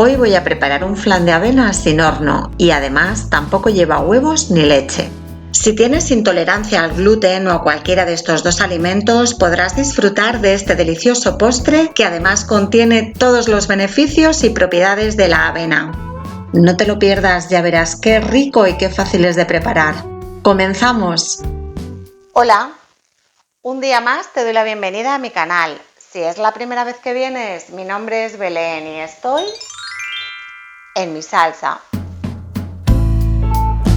Hoy voy a preparar un flan de avena sin horno y además tampoco lleva huevos ni leche. Si tienes intolerancia al gluten o a cualquiera de estos dos alimentos, podrás disfrutar de este delicioso postre que además contiene todos los beneficios y propiedades de la avena. No te lo pierdas, ya verás qué rico y qué fácil es de preparar. ¡Comenzamos! Hola, un día más te doy la bienvenida a mi canal. Si es la primera vez que vienes, mi nombre es Belén y estoy en mi salsa.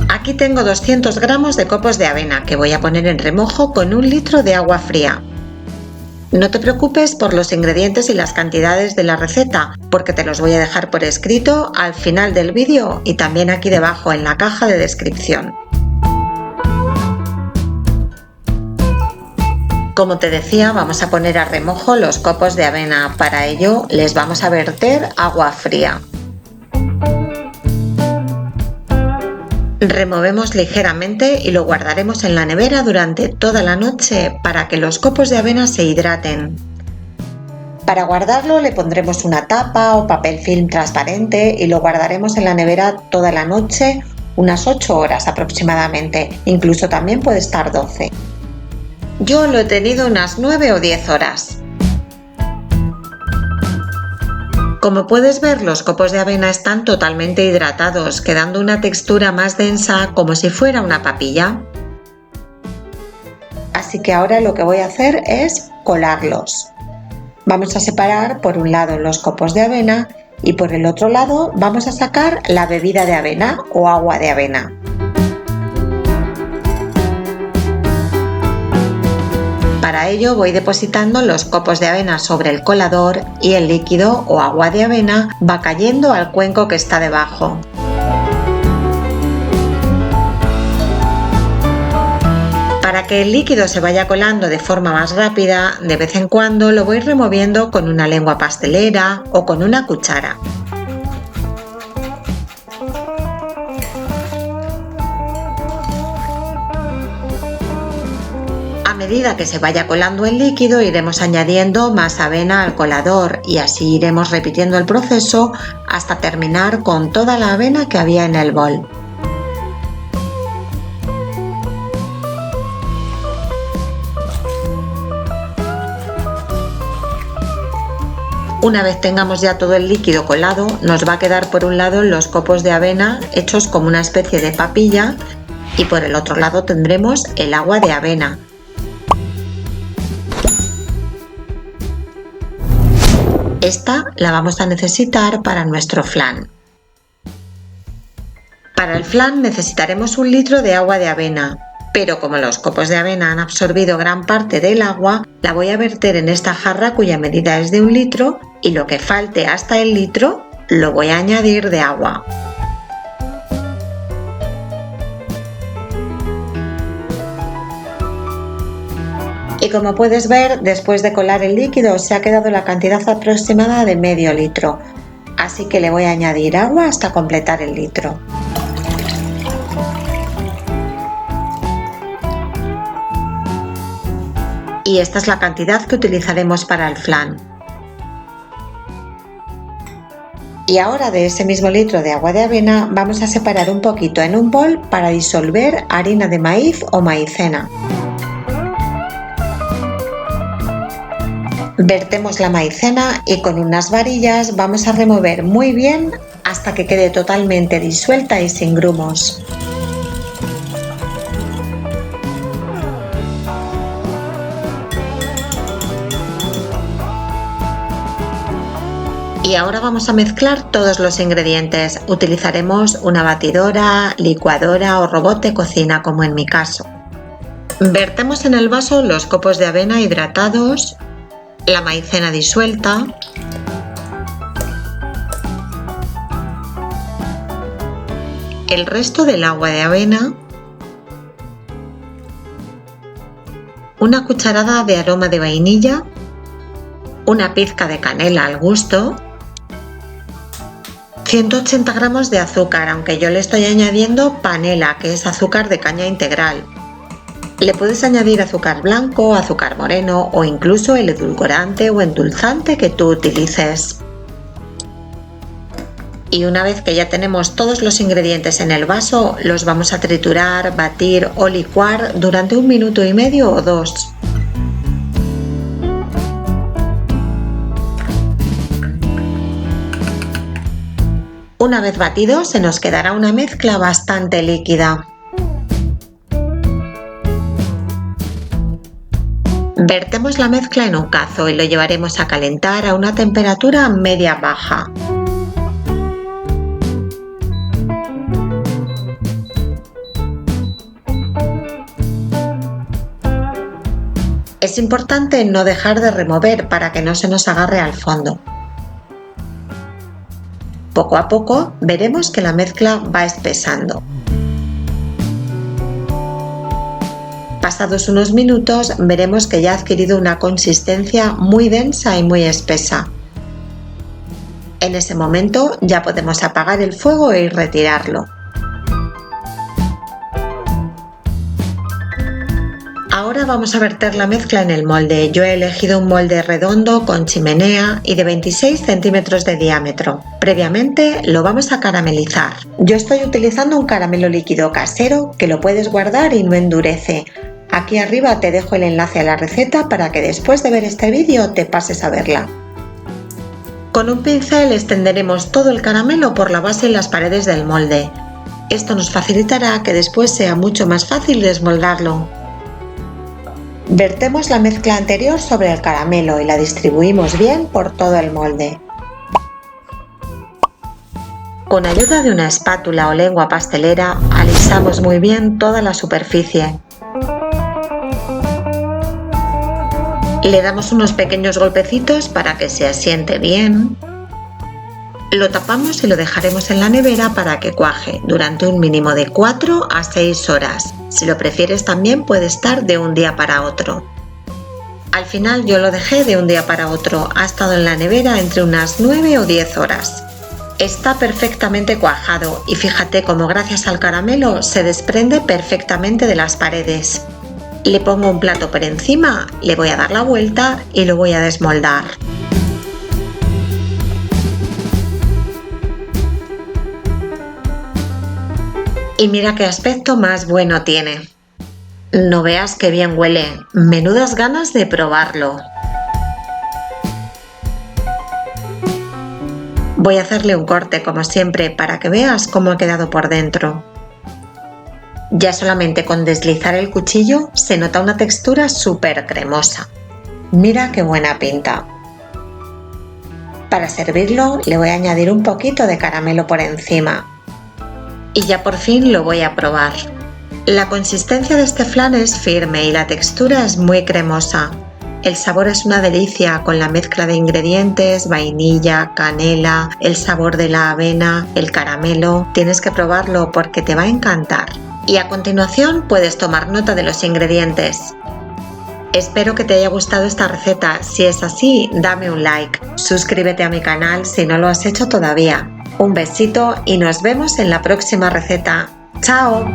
Aquí tengo 200 gramos de copos de avena que voy a poner en remojo con 1 litro de agua fría. No te preocupes por los ingredientes y las cantidades de la receta, porque te los voy a dejar por escrito al final del vídeo y también aquí debajo en la caja de descripción. Como te decía, vamos a poner a remojo los copos de avena. Para ello les vamos a verter agua fría. Removemos ligeramente y lo guardaremos en la nevera durante toda la noche para que los copos de avena se hidraten. Para guardarlo le pondremos una tapa o papel film transparente y lo guardaremos en la nevera toda la noche, unas 8 horas aproximadamente, incluso también puede estar 12. Yo lo he tenido unas 9 o 10 horas. Como puedes ver, los copos de avena están totalmente hidratados, quedando una textura más densa como si fuera una papilla. Así que ahora lo que voy a hacer es colarlos. Vamos a separar por un lado los copos de avena y por el otro lado vamos a sacar la bebida de avena o agua de avena. Para ello voy depositando los copos de avena sobre el colador y el líquido o agua de avena va cayendo al cuenco que está debajo. Para que el líquido se vaya colando de forma más rápida, de vez en cuando lo voy removiendo con una lengua pastelera o con una cuchara. A medida que se vaya colando el líquido iremos añadiendo más avena al colador y así iremos repitiendo el proceso hasta terminar con toda la avena que había en el bol. Una vez tengamos ya todo el líquido colado, nos va a quedar por un lado los copos de avena hechos como una especie de papilla y por el otro lado tendremos el agua de avena. Esta la vamos a necesitar para nuestro flan. Para el flan necesitaremos 1 litro de agua de avena, pero como los copos de avena han absorbido gran parte del agua, la voy a verter en esta jarra cuya medida es de 1 litro y lo que falte hasta el litro lo voy a añadir de agua. Y como puedes ver, después de colar el líquido se ha quedado la cantidad aproximada de medio litro, así que le voy a añadir agua hasta completar el litro. Y esta es la cantidad que utilizaremos para el flan. Y ahora de ese mismo litro de agua de avena vamos a separar un poquito en un bol para disolver harina de maíz o maicena. Vertemos la maicena y con unas varillas vamos a remover muy bien hasta que quede totalmente disuelta y sin grumos. Y ahora vamos a mezclar todos los ingredientes. Utilizaremos una batidora, licuadora o robot de cocina como en mi caso. Vertemos en el vaso los copos de avena hidratados, la maicena disuelta, el resto del agua de avena, una cucharada de aroma de vainilla, una pizca de canela al gusto, 180 gramos de azúcar, aunque yo le estoy añadiendo panela, que es azúcar de caña integral. Le puedes añadir azúcar blanco, azúcar moreno o incluso el edulcorante o endulzante que tú utilices. Y una vez que ya tenemos todos los ingredientes en el vaso, los vamos a triturar, batir o licuar durante 1 minuto y medio o 2. Una vez batido, se nos quedará una mezcla bastante líquida. Vertemos la mezcla en un cazo y lo llevaremos a calentar a una temperatura media-baja. Es importante no dejar de remover para que no se nos agarre al fondo. Poco a poco veremos que la mezcla va espesando. Pasados unos minutos veremos que ya ha adquirido una consistencia muy densa y muy espesa. En ese momento ya podemos apagar el fuego y retirarlo. Ahora vamos a verter la mezcla en el molde. Yo he elegido un molde redondo con chimenea y de 26 centímetros de diámetro. Previamente lo vamos a caramelizar. Yo estoy utilizando un caramelo líquido casero que lo puedes guardar y no endurece. Aquí arriba te dejo el enlace a la receta para que después de ver este vídeo te pases a verla. Con un pincel extenderemos todo el caramelo por la base y las paredes del molde. Esto nos facilitará que después sea mucho más fácil desmoldarlo. Vertemos la mezcla anterior sobre el caramelo y la distribuimos bien por todo el molde. Con ayuda de una espátula o lengua pastelera alisamos muy bien toda la superficie. Le damos unos pequeños golpecitos para que se asiente bien. Lo tapamos y lo dejaremos en la nevera para que cuaje durante un mínimo de 4 a 6 horas. Si lo prefieres también puede estar de un día para otro. Al final yo lo dejé de un día para otro, ha estado en la nevera entre unas 9 o 10 horas. Está perfectamente cuajado y fíjate cómo gracias al caramelo se desprende perfectamente de las paredes. Le pongo un plato por encima, le voy a dar la vuelta y lo voy a desmoldar. Y mira qué aspecto más bueno tiene. No veas qué bien huele, menudas ganas de probarlo. Voy a hacerle un corte como siempre para que veas cómo ha quedado por dentro. Ya solamente con deslizar el cuchillo se nota una textura súper cremosa. Mira qué buena pinta. Para servirlo le voy a añadir un poquito de caramelo por encima. Y ya por fin lo voy a probar. La consistencia de este flan es firme y la textura es muy cremosa. El sabor es una delicia con la mezcla de ingredientes, vainilla, canela, el sabor de la avena, el caramelo. Tienes que probarlo porque te va a encantar. Y a continuación puedes tomar nota de los ingredientes. Espero que te haya gustado esta receta. Si es así, dame un like. Suscríbete a mi canal si no lo has hecho todavía. Un besito y nos vemos en la próxima receta. ¡Chao!